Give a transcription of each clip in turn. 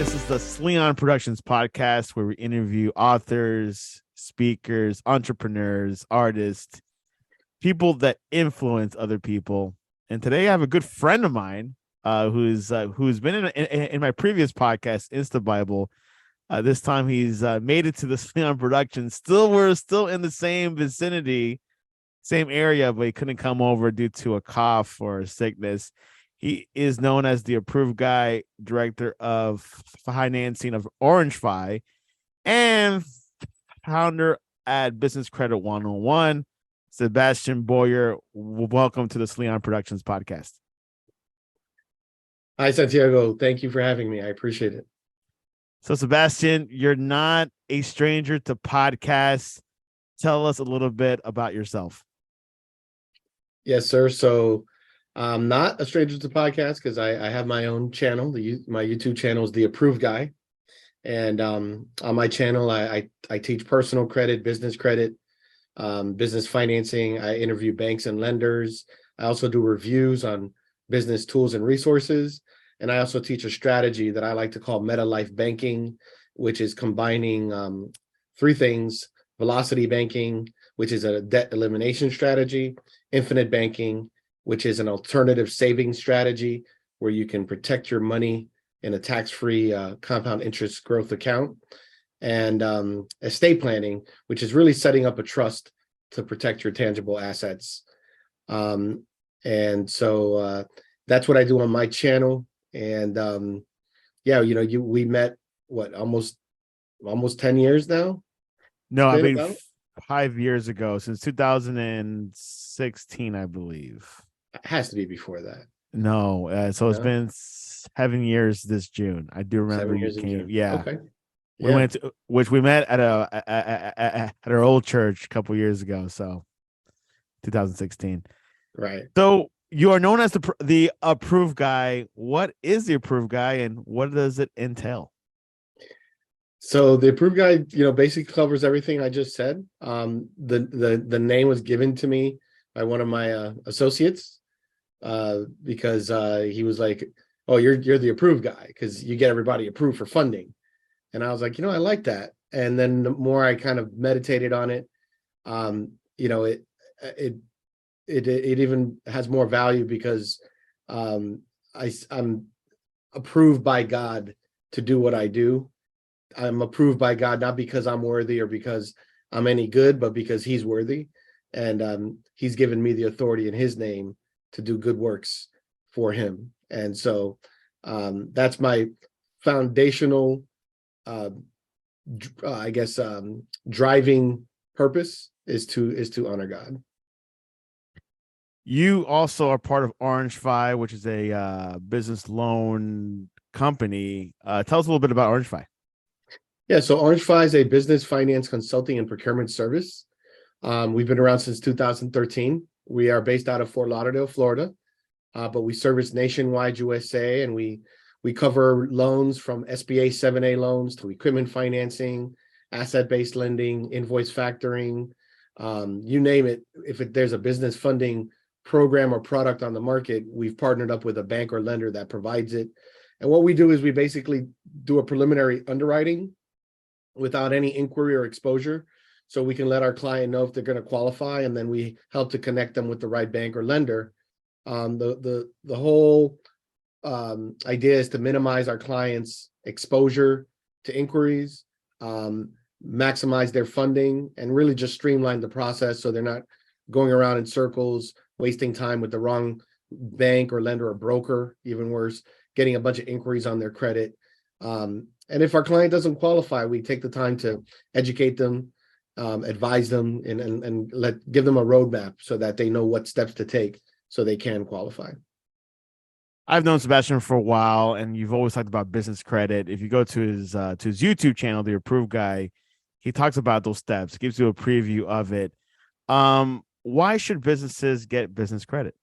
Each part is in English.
This is the Sleon Productions podcast where we interview authors, speakers, entrepreneurs, artists, people that influence other people. And today I have a good friend of mine who's been in my previous podcast, Insta Bible. This time he's made it to the Sleon Productions. We're still in the same vicinity, same area, but he couldn't come over due to a cough or a sickness. He is known as the approved guy, director of financing of OrangeFi, and founder at Business Credit 101. Sebastien Boyer, welcome to the Sleon Productions podcast. Hi, Santiago. Thank you for having me. I appreciate it. So, Sebastien, you're not a stranger to podcasts. Tell us a little bit about yourself. Yes, sir. So I'm not a stranger to podcasts because I have my own channel. My YouTube channel is The Approved Guy. And on my channel, I teach personal credit, business financing. I interview banks and lenders. I also do reviews on business tools and resources. And I also teach a strategy that I like to call meta life banking, which is combining three things: velocity banking, which is a debt elimination strategy; infinite banking, which is an alternative savings strategy where you can protect your money in a tax-free compound interest growth account; and estate planning, which is really setting up a trust to protect your tangible assets. And so that's what I do on my channel. And we met almost 10 years now. No, I mean 5 years ago, since 2016, I believe. It has to be before that. No, it's been 7 years this June. I do remember you came. Yeah. Okay. We went to, which we met at our old church a couple years ago. So 2016. Right. So you are known as the approved guy. What is the approved guy and what does it entail? So the approved guy, basically covers everything I just said. The name was given to me by one of my associates because he was like, "Oh, you're the approved guy because you get everybody approved for funding." And I was like, I like that. And then the more I kind of meditated on it, it even has more value because I'm approved by God to do what I do. I'm approved by God not because I'm worthy or because I'm any good, but because He's worthy, and He's given me the authority in His name to do good works for Him. And so that's my foundational, driving purpose is to honor God. You also are part of OrangeFi, which is a business loan company. Tell us a little bit about OrangeFi. Yeah, so OrangeFi is a business finance consulting and procurement service. We've been around since 2013. We are based out of Fort Lauderdale, Florida, but we service nationwide USA, and we cover loans from SBA 7A loans to equipment financing, asset-based lending, invoice factoring, you name it. If there's a business funding program or product on the market, we've partnered up with a bank or lender that provides it. And what we do is we basically do a preliminary underwriting without any inquiry or exposure, so we can let our client know if they're going to qualify, and then we help to connect them with the right bank or lender. The whole idea is to minimize our clients' exposure to inquiries, maximize their funding, and really just streamline the process so they're not going around in circles, wasting time with the wrong bank or lender or broker, even worse, getting a bunch of inquiries on their credit. And if our client doesn't qualify, we take the time to educate them, advise them, and give them a roadmap so that they know what steps to take so they can qualify. I've known Sebastien for a while, and you've always talked about business credit. If you go to his YouTube channel, The Approved Guy, he talks about those steps, gives you a preview of it. Why should businesses get business credit?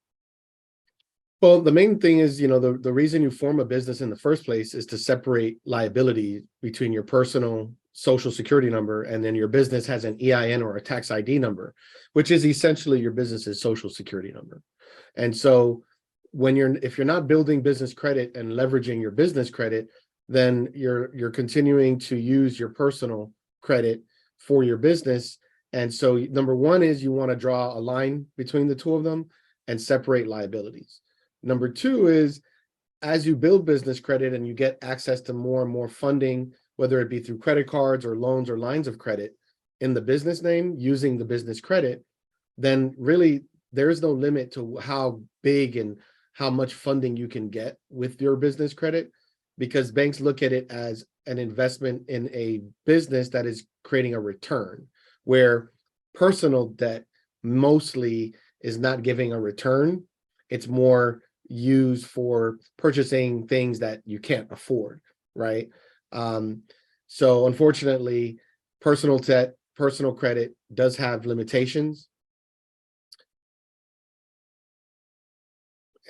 Well, the main thing is, the reason you form a business in the first place is to separate liability between your personal social security number and then your business has an EIN or a tax ID number, which is essentially your business's social security number. And so if you're not building business credit and leveraging your business credit, then you're continuing to use your personal credit for your business. And so number one is you want to draw a line between the two of them and separate liabilities. Number two is, as you build business credit and you get access to more and more funding, whether it be through credit cards or loans or lines of credit in the business name using the business credit, then really there is no limit to how big and how much funding you can get with your business credit, because banks look at it as an investment in a business that is creating a return, where personal debt mostly is not giving a return. It's more used for purchasing things that you can't afford, right? So unfortunately, personal debt, personal credit does have limitations.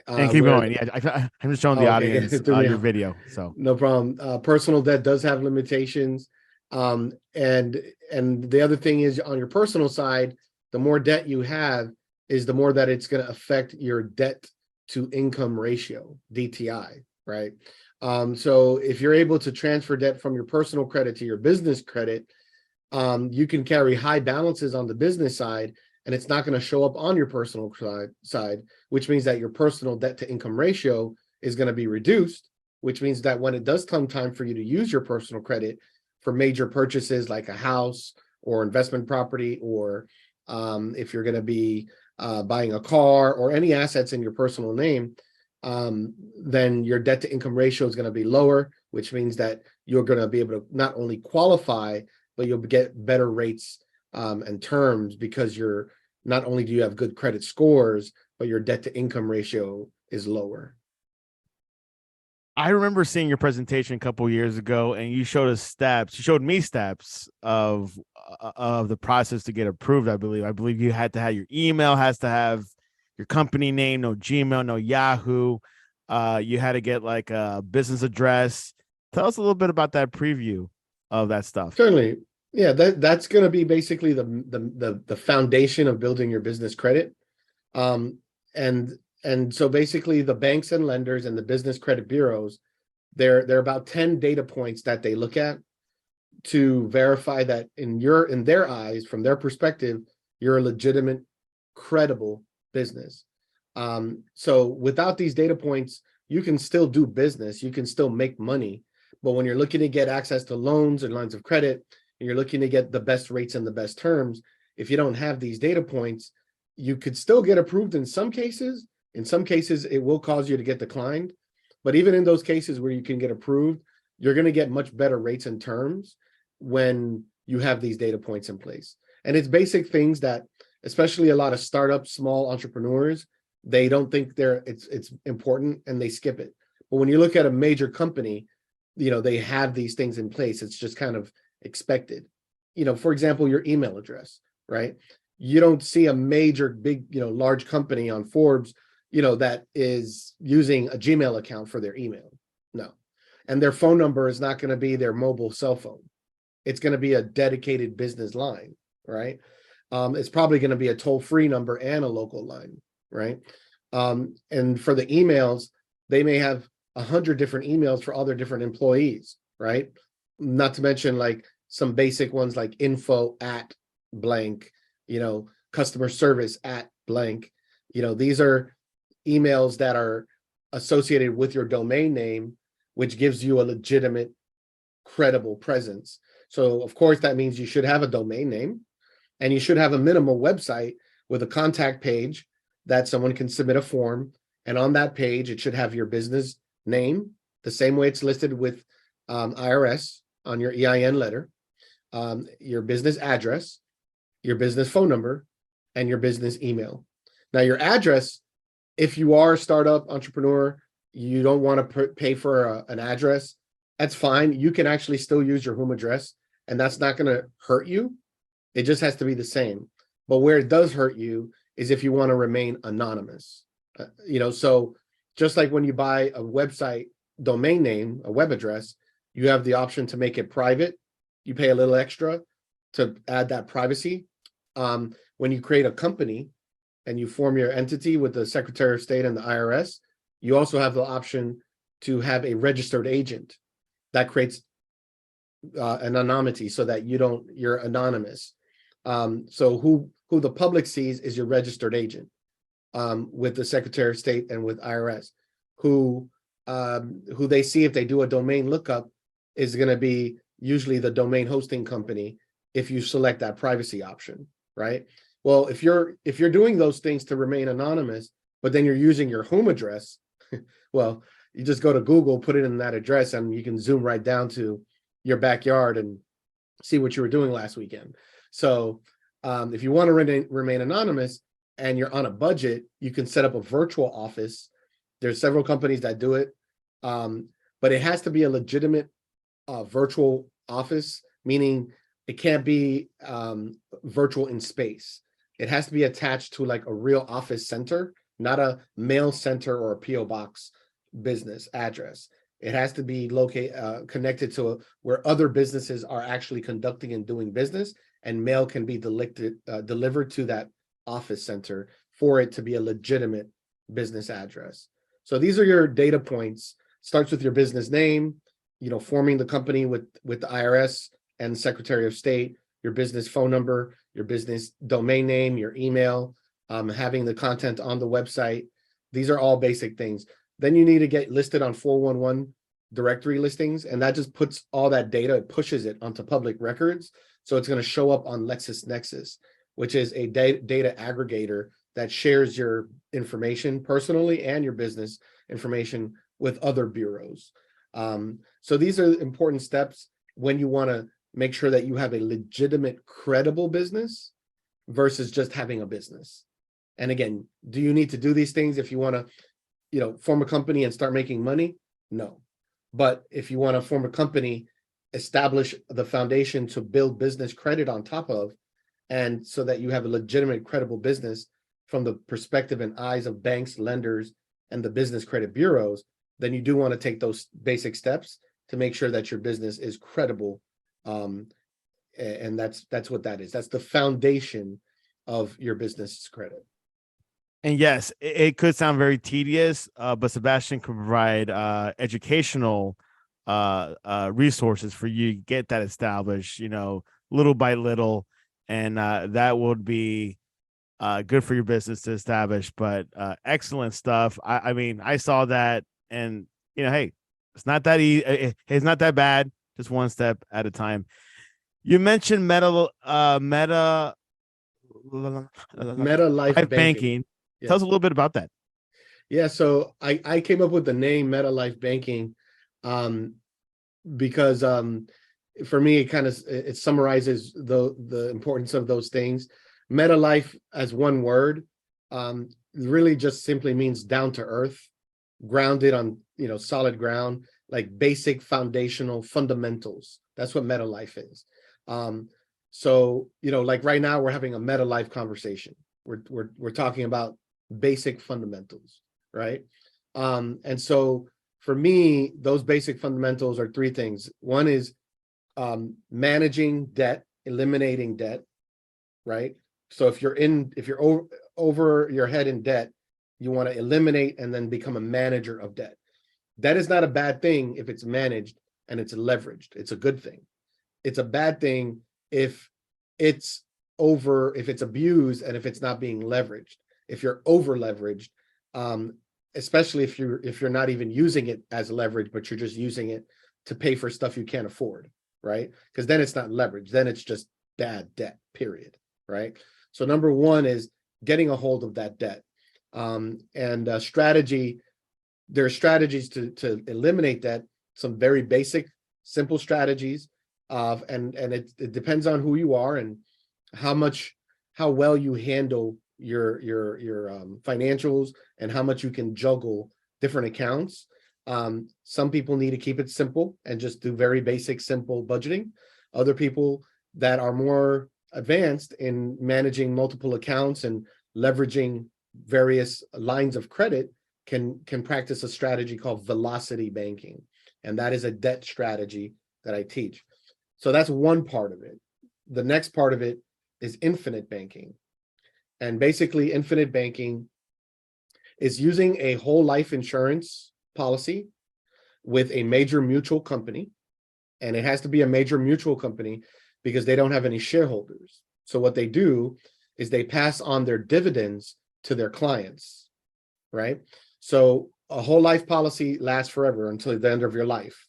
And keep going. Yeah, I'm just showing the audience your video. So no problem. Personal debt does have limitations. And the other thing is, on your personal side, the more debt you have is the more that it's going to affect your debt to income ratio, DTI, right? So if you're able to transfer debt from your personal credit to your business credit, you can carry high balances on the business side, and it's not going to show up on your personal side, which means that your personal debt to income ratio is going to be reduced, which means that when it does come time for you to use your personal credit for major purchases like a house or investment property, or if you're going to be buying a car or any assets in your personal name, then your debt to income ratio is going to be lower, which means that you're going to be able to not only qualify, but you'll get better rates and terms, because you're not only do you have good credit scores, but your debt to income ratio is lower. I remember seeing your presentation a couple of years ago, and you showed us steps. You showed me steps of the process to get approved. I believe you had to have your email has to have your company name, no Gmail, no Yahoo. You had to get like a business address. Tell us a little bit about that preview of that stuff. Certainly. Yeah, that's going to be basically the foundation of building your business credit. And so basically the banks and lenders and the business credit bureaus, there are about 10 data points that they look at to verify that in their eyes, from their perspective, you're a legitimate, credible business. So without these data points, you can still do business, you can still make money. But when you're looking to get access to loans and lines of credit, and you're looking to get the best rates and the best terms, if you don't have these data points, you could still get approved in some cases. In some cases, it will cause you to get declined. But even in those cases where you can get approved, you're going to get much better rates and terms when you have these data points in place. And it's basic things that, especially a lot of startups, small entrepreneurs, they don't think it's important and they skip it. But when you look at a major company, they have these things in place. It's just kind of expected. For example, your email address, right? You don't see a major, big, large company on Forbes, that is using a Gmail account for their email. No. And their phone number is not going to be their mobile cell phone. It's going to be a dedicated business line, right? It's probably going to be a toll-free number and a local line, right? And for the emails, they may have 100 different emails for all their different employees, right? Not to mention like some basic ones like info@blank, customer service @blank. These are emails that are associated with your domain name, which gives you a legitimate, credible presence. So of course, that means you should have a domain name, and you should have a minimal website with a contact page that someone can submit a form. And on that page, it should have your business name, the same way it's listed with IRS on your EIN letter, your business address, your business phone number, and your business email. Now, your address, if you are a startup entrepreneur, you don't want to pay for an address, that's fine. You can actually still use your home address, and that's not going to hurt you. It just has to be the same. But where it does hurt you is if you want to remain anonymous. So just like when you buy a website domain name, a web address, you have the option to make it private. You pay a little extra to add that privacy. When you create a company and you form your entity with the Secretary of State and the IRS, you also have the option to have a registered agent. That creates an anonymity so that you're anonymous. So who the public sees is your registered agent with the Secretary of State and with IRS, who they see if they do a domain lookup is going to be usually the domain hosting company if you select that privacy option, right? Well, if you're doing those things to remain anonymous, but then you're using your home address, well, you just go to Google, put it in that address, and you can zoom right down to your backyard and see what you were doing last weekend. So if you want to remain anonymous and you're on a budget, you can set up a virtual office. There's several companies that do it, but it has to be a legitimate virtual office, meaning it can't be virtual in space. It has to be attached to like a real office center, not a mail center or a PO box business address. It has to be connected to where other businesses are actually conducting and doing business, and mail can be delivered to that office center for it to be a legitimate business address. So these are your data points. Starts with your business name, forming the company with the IRS and Secretary of State, your business phone number, your business domain name, your email, having the content on the website. These are all basic things. Then you need to get listed on 411 directory listings, and that just puts all that data, it pushes it onto public records. So it's going to show up on LexisNexis, which is a data aggregator that shares your information personally and your business information with other bureaus. So these are important steps when you want to make sure that you have a legitimate, credible business versus just having a business. And again, do you need to do these things if you want to, form a company and start making money? No. But if you want to form a company, establish the foundation to build business credit on top of, and so that you have a legitimate, credible business from the perspective and eyes of banks, lenders, and the business credit bureaus, then you do want to take those basic steps to make sure that your business is credible. And that's what that is. That's the foundation of your business credit. And yes, it could sound very tedious, but Sebastien can provide educational resources for you to get that established, little by little, and that would be good for your business to establish. But excellent stuff. I mean, I saw that, and hey, it's not that easy. It's not that bad. Just one step at a time. You mentioned Meta Life banking. Yes. Tell us a little bit about that. Yeah, so I came up with the name Meta Life Banking because for me it summarizes the importance of those things. Meta Life as one word really just simply means down to earth, grounded on solid ground, like basic foundational fundamentals. That's what Meta Life is. So like right now we're having a Meta Life conversation. We're talking about basic fundamentals, right? And so for me, those basic fundamentals are three things. One is managing debt, eliminating debt, right? So if you're over your head in debt, you want to eliminate and then become a manager of debt. That is not a bad thing if it's managed and it's leveraged. It's a good thing. It's a bad thing if it's abused and if it's not being leveraged. If you're over leveraged, especially if you're not even using it as leverage, but you're just using it to pay for stuff you can't afford, right? Because then it's not leverage, then it's just bad debt, period, right? So number one is getting a hold of that debt. Strategy, there are strategies to eliminate that, some very basic, simple strategies, and it depends on who you are and how well you handle your financials and how much you can juggle different accounts. Some people need to keep it simple and just do very basic, simple budgeting. Other people that are more advanced in managing multiple accounts and leveraging various lines of credit can practice a strategy called velocity banking. And that is a debt strategy that I teach. So that's one part of it. The next part of it is infinite banking. And basically, infinite banking is using a whole life insurance policy with a major mutual company. and it has to be a major mutual company because they don't have any shareholders. So what they do is they pass on their dividends to their clients, right? So a whole life policy lasts forever until the end of your life.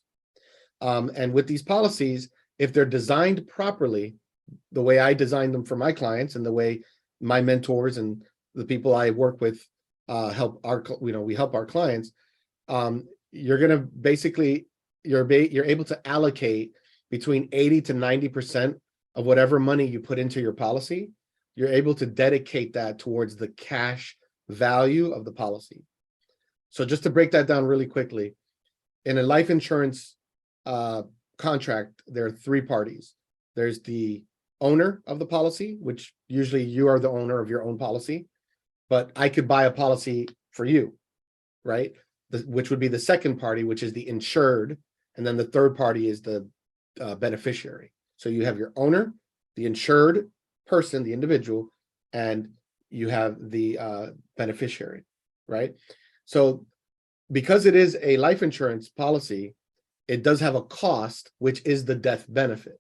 And with these policies, if they're designed properly, the way I design them for my clients and the way my mentors and the people I work with help our clients, you're going to basically, you're able to allocate between 80 to 90% of whatever money you put into your policy. You're able to dedicate that towards the cash value of the policy. So just to break that down really quickly, in a life insurance contract, there are three parties. There's the owner of the policy, which usually you are the owner of your own policy, but I could buy a policy for you, right? Which would be the second party, which is the insured, and then the third party is the beneficiary. So you have your owner, the insured person, the individual, and you have the beneficiary, right? So because it is a life insurance policy, it does have a cost, which is the death benefit,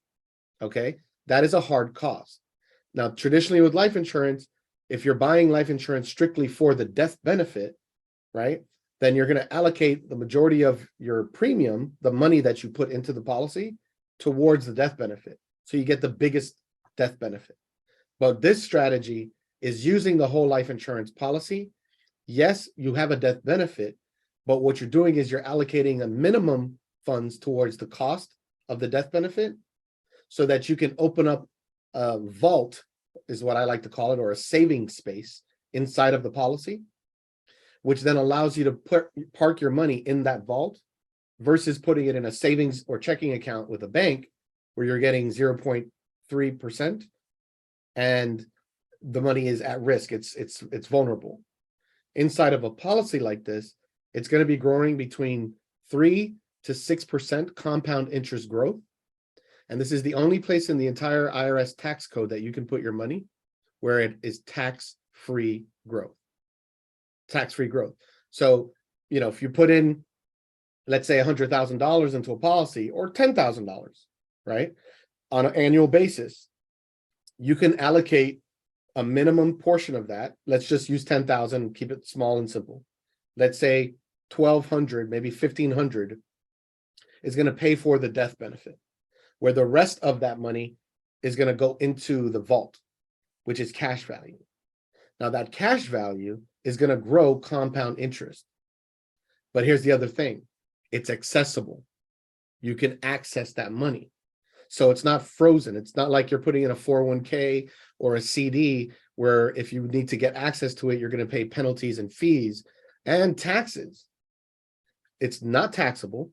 okay? That is a hard cost. Now, traditionally with life insurance, if you're buying life insurance strictly for the death benefit, right, then you're going to allocate the majority of your premium, the money that you put into the policy, towards the death benefit. So you get the biggest death benefit. But this strategy is using the whole life insurance policy. Yes, you have a death benefit, but what you're doing is you're allocating a minimum funds towards the cost of the death benefit so that you can open up a vault, is what I like to call it, or a saving space inside of the policy, which then allows you to park your money in that vault versus putting it in a savings or checking account with a bank where you're getting 0.3% and the money is at risk. It's vulnerable. Inside of a policy like this, it's going to be growing between 3 to 6% compound interest growth. And this is the only place in the entire IRS tax code that you can put your money where it is tax-free growth. Tax-free growth. So, if you put in, let's say $100,000 into a policy or $10,000, right, on an annual basis, you can allocate a minimum portion of that. Let's just use 10,000, keep it small and simple. Let's say 1,200, maybe 1,500 is going to pay for the death benefit, where the rest of that money is going to go into the vault, which is cash value. Now that cash value is going to grow compound interest. But here's the other thing. It's accessible. You can access that money. So it's not frozen. It's not like you're putting in a 401k or a CD where if you need to get access to it, you're going to pay penalties and fees and taxes. It's not taxable,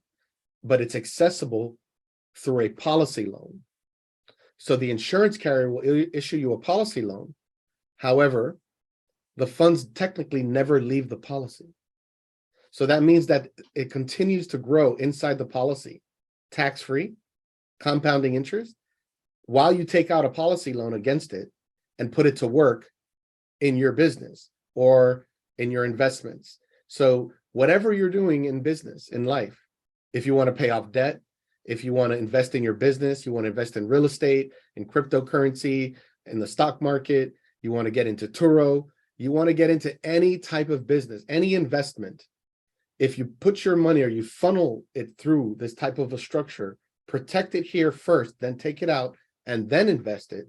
but it's accessible through a policy loan. So the insurance carrier will issue you a policy loan. However, the funds technically never leave the policy. So that means that it continues to grow inside the policy, tax-free, compounding interest, while you take out a policy loan against it and put it to work in your business or in your investments. So whatever you're doing in business, in life, if you want to pay off debt, if you want to invest in your business, you want to invest in real estate, in cryptocurrency, in the stock market, you want to get into Turo, you want to get into any type of business, any investment. If you put your money or you funnel it through this type of a structure, protect it here first, then take it out and then invest it,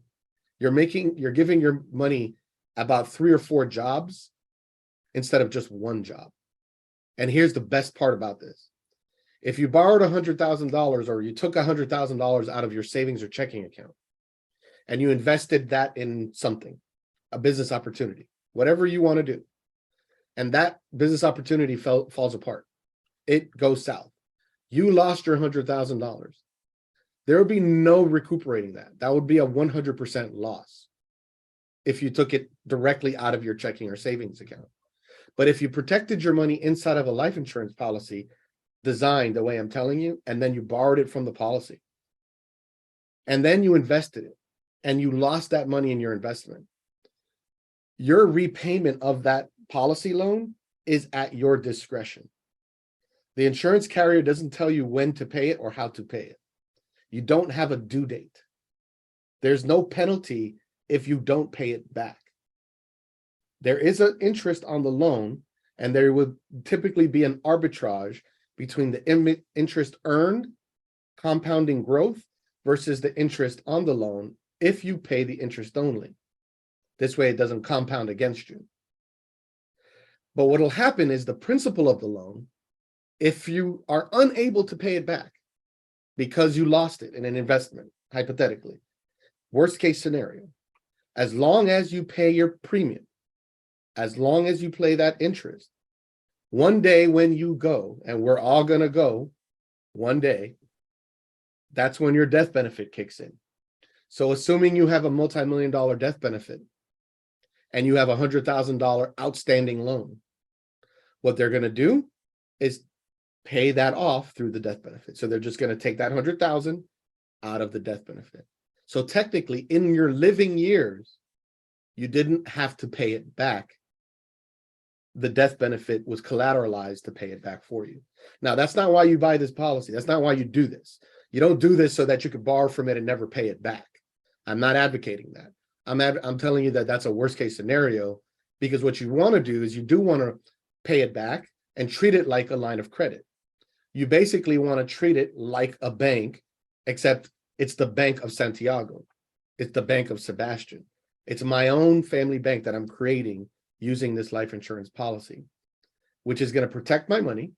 you're giving your money about 3 or 4 jobs instead of just one job. And here's the best part about this. If you borrowed $100,000 or you took $100,000 out of your savings or checking account and you invested that in something, a business opportunity, whatever you want to do, and that business opportunity falls apart, it goes south, you lost your $100,000. There would be no recuperating that. That would be a 100% loss if you took it directly out of your checking or savings account. But if you protected your money inside of a life insurance policy designed the way I'm telling you, and then you borrowed it from the policy, and then you invested it, and you lost that money in your investment, your repayment of that policy loan is at your discretion. The insurance carrier doesn't tell you when to pay it or how to pay it. You don't have a due date. There's no penalty if you don't pay it back. There is an interest on the loan, and there would typically be an arbitrage between the interest earned, compounding growth, versus the interest on the loan if you pay the interest only. This way it doesn't compound against you. But what will happen is the principal of the loan, if you are unable to pay it back because you lost it in an investment, hypothetically, worst case scenario, as long as you pay your premium, as long as you pay that interest, one day when you go, and we're all going to go one day, that's when your death benefit kicks in. So assuming you have a multi-million-dollar death benefit and you have a $100,000 outstanding loan, what they're going to do is pay that off through the death benefit. So they're just going to take that $100,000 out of the death benefit. So technically, in your living years, you didn't have to pay it back. The death benefit was collateralized to pay it back for you. Now, that's not why you buy this policy. That's not why you do this. You don't do this so that you could borrow from it and never pay it back. I'm not advocating that. I'm telling you that that's a worst case scenario, because what you want to do is you do want to pay it back and treat it like a line of credit. You basically want to treat it like a bank, except it's the Bank of Santiago. It's the Bank of Sebastien. It's my own family bank that I'm creating using this life insurance policy, which is going to protect my money,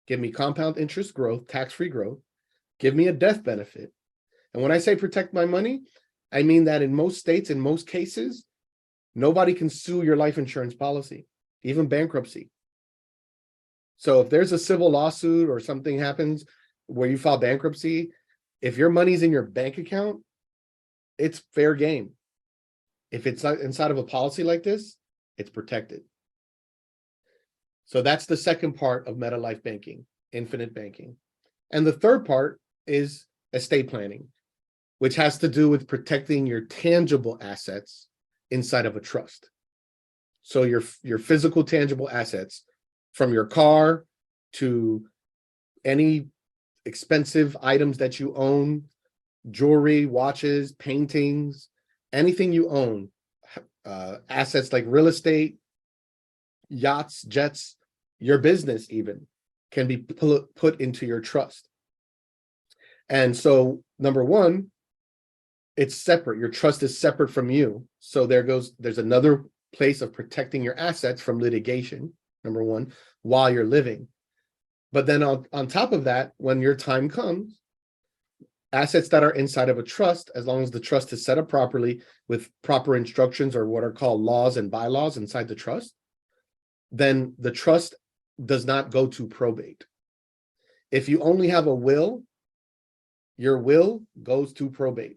give me compound interest growth, tax-free growth, give me a death benefit. And when I say protect my money, I mean that in most states, in most cases, nobody can sue your life insurance policy, even bankruptcy. So if there's a civil lawsuit or something happens where you file bankruptcy, if your money's in your bank account, it's fair game. If it's not inside of a policy like this, it's protected. So that's the second part of MetaLife banking, infinite banking. And the third part is estate planning, which has to do with protecting your tangible assets inside of a trust. So your physical tangible assets, from your car to any expensive items that you own, jewelry, watches, paintings, anything you own, assets like real estate, yachts, jets, your business even can be put into your trust. And so, number one, it's separate. Your trust is separate from you. So there's another place of protecting your assets from litigation, number one, while you're living. But then on top of that, when your time comes, assets that are inside of a trust, as long as the trust is set up properly with proper instructions or what are called laws and bylaws inside the trust, then the trust does not go to probate. If you only have a will, your will goes to probate.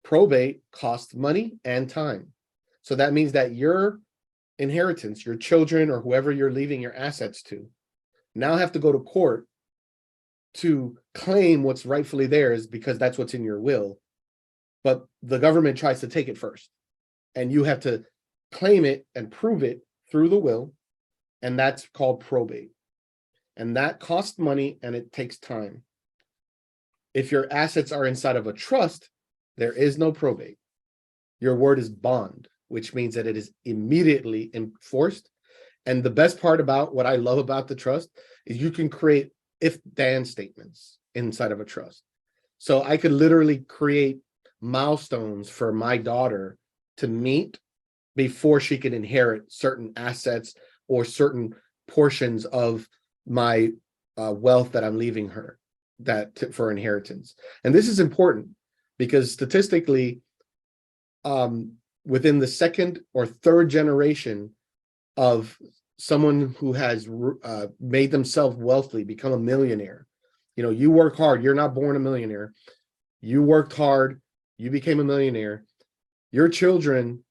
Probate costs money and time. So that means that your inheritance, your children or whoever you're leaving your assets to, now have to go to court to claim what's rightfully theirs because that's what's in your will. But the government tries to take it first, and you have to claim it and prove it through the will, and that's called probate. And that costs money and it takes time. If your assets are inside of a trust, there is no probate. Your word is bond, which means that it is immediately enforced. And the best part about what I love about the trust is you can create if-then statements inside of a trust. So I could literally create milestones for my daughter to meet before she can inherit certain assets or certain portions of my wealth that I'm leaving her for inheritance. And this is important because statistically, within the second or third generation of someone who has made themselves wealthy, become a millionaire, you work hard, you're not born a millionaire, you worked hard, you became a millionaire, your children,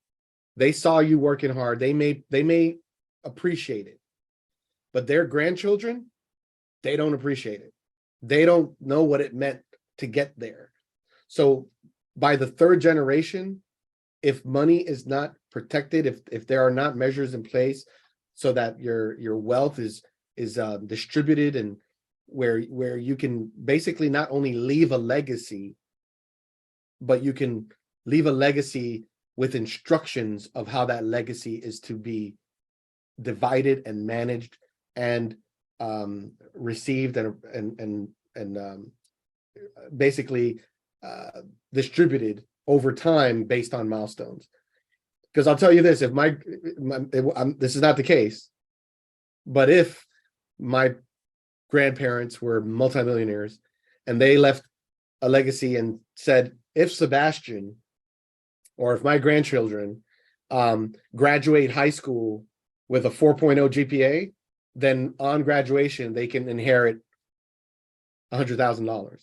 they saw you working hard, they may appreciate it, but their grandchildren, they don't appreciate it. They don't know what it meant to get there. So by the third generation, if money is not protected, if there are not measures in place so that your wealth is distributed and where you can basically not only leave a legacy but you can leave a legacy with instructions of how that legacy is to be divided and managed and received and basically distributed over time based on milestones. Because I'll tell you this, if this is not the case, but if my grandparents were multimillionaires and they left a legacy and said, if Sebastien or if my grandchildren graduate high school with a 4.0 GPA, then on graduation, they can inherit $100,000.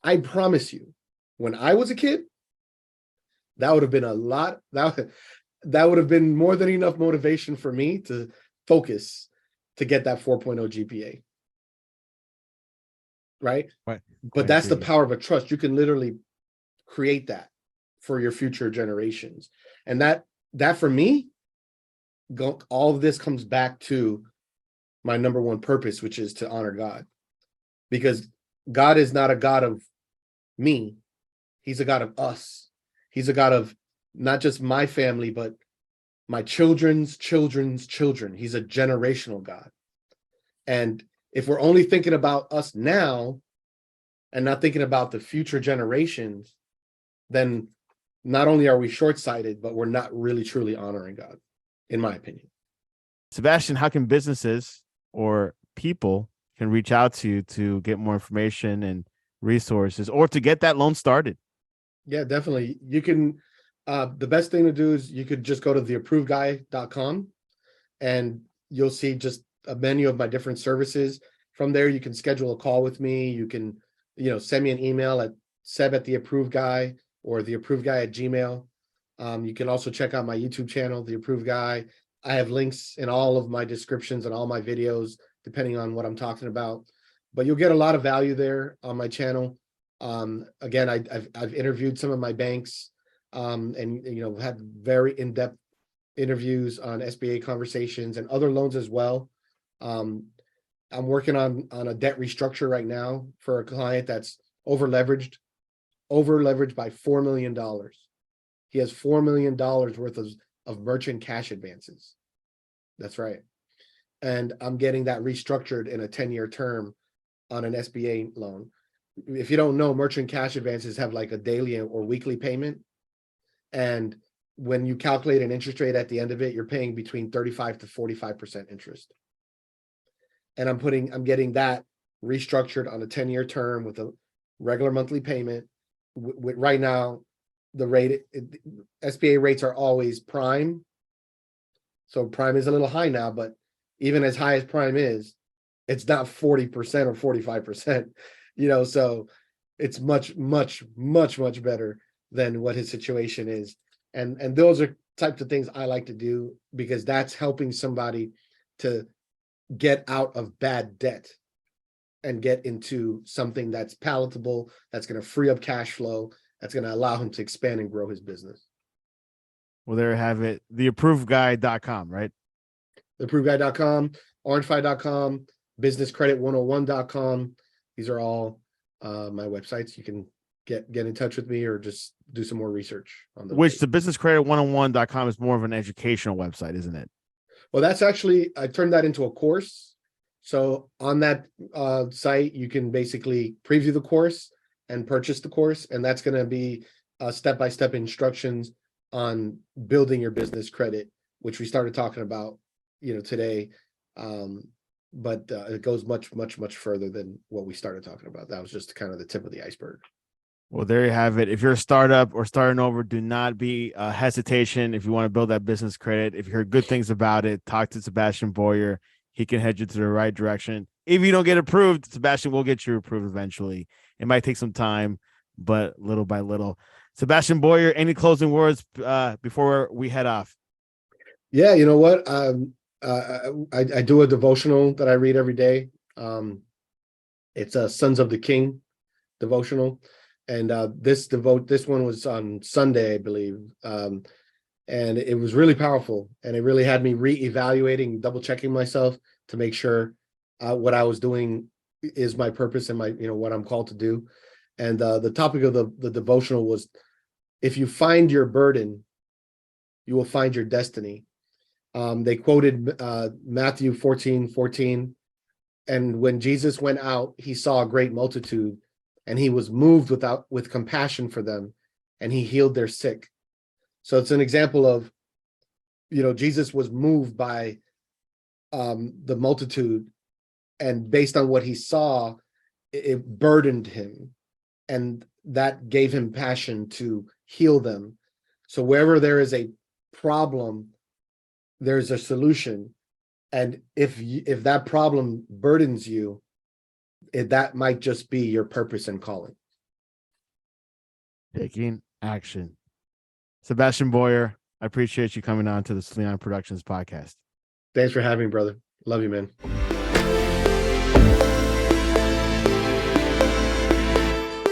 I promise you, when I was a kid, that would have been that would have been more than enough motivation for me to focus to get that 4.0 GPA. Right? But that's the power of a trust. You can literally create that for your future generations. And that for me, all of this comes back to my number one purpose, which is to honor God. Because God is not a God of me. He's a God of us. He's a God of not just my family, but my children's children's children. He's a generational God. And if we're only thinking about us now and not thinking about the future generations, then not only are we short-sighted, but we're not really truly honoring God, in my opinion. Sebastien, how can businesses or people can reach out to you to get more information and resources or to get that loan started? Yeah, definitely. You can, the best thing to do is you could just go to theapprovedguy.com and you'll see just a menu of my different services. From there, you can schedule a call with me. You can, send me an email at seb@theapprovedguy or theapprovedguy@gmail. You can also check out my YouTube channel, The Approved Guy. I have links in all of my descriptions and all my videos, depending on what I'm talking about. But you'll get a lot of value there on my channel. Again, I've interviewed some of my banks, and had very in-depth interviews on SBA conversations and other loans as well. I'm working on a debt restructure right now for a client that's over leveraged by $4 million. He has $4 million worth of merchant cash advances. That's right. And I'm getting that restructured in a 10-year term on an SBA loan. If you don't know, merchant cash advances have like a daily or weekly payment. And when you calculate an interest rate at the end of it, you're paying between 35 to 45% interest. And I'm getting that restructured on a 10-year term with a regular monthly payment. Right now, the rate, SBA rates are always prime. So prime is a little high now, but even as high as prime is, it's not 40% or 45%, so it's much, much, much, much better than what his situation is. And those are types of things I like to do because that's helping somebody to get out of bad debt and get into something that's palatable, that's going to free up cash flow, that's going to allow him to expand and grow his business. Well, there you have it. Theapprovedguy.com, right? Theapprovedguy.com, OrangeFi.com, businesscredit101.com. These are all my websites. You can get in touch with me or just do some more research on those. Which the businesscredit101.com is more of an educational website, isn't it? Well, that's actually, I turned that into a course. So on that site, you can basically preview the course and purchase the course. And that's going to be step-by-step instructions on building your business credit, which we started talking about, today. But it goes much, much, much further than what we started talking about. That was just kind of the tip of the iceberg. Well, there you have it. If you're a startup or starting over, do not be hesitation if you want to build that business credit. If you heard good things about it, talk to Sebastien Boyer. He can head you to the right direction. If you don't get approved, Sebastien will get you approved eventually. It might take some time, but little by little. Sebastien Boyer, any closing words before we head off? Yeah, you know what? I do a devotional that I read every day. It's a Sons of the King devotional. And this one was on Sunday, I believe. And it was really powerful. And it really had me reevaluating, double checking myself to make sure what I was doing is my purpose and my, what I'm called to do. And the topic of the devotional was, if you find your burden, you will find your destiny. They quoted Matthew 14:14. And when Jesus went out, he saw a great multitude, and he was moved with compassion for them, and he healed their sick. So it's an example of, Jesus was moved by the multitude, and based on what he saw, it burdened him, and that gave him passion to heal them. So wherever there is a problem, there's a solution. And if that problem burdens you, that might just be your purpose and calling. Taking action. Sebastien Boyer, I appreciate you coming on to the Sleon Productions podcast. Thanks for having me, brother. Love you, man.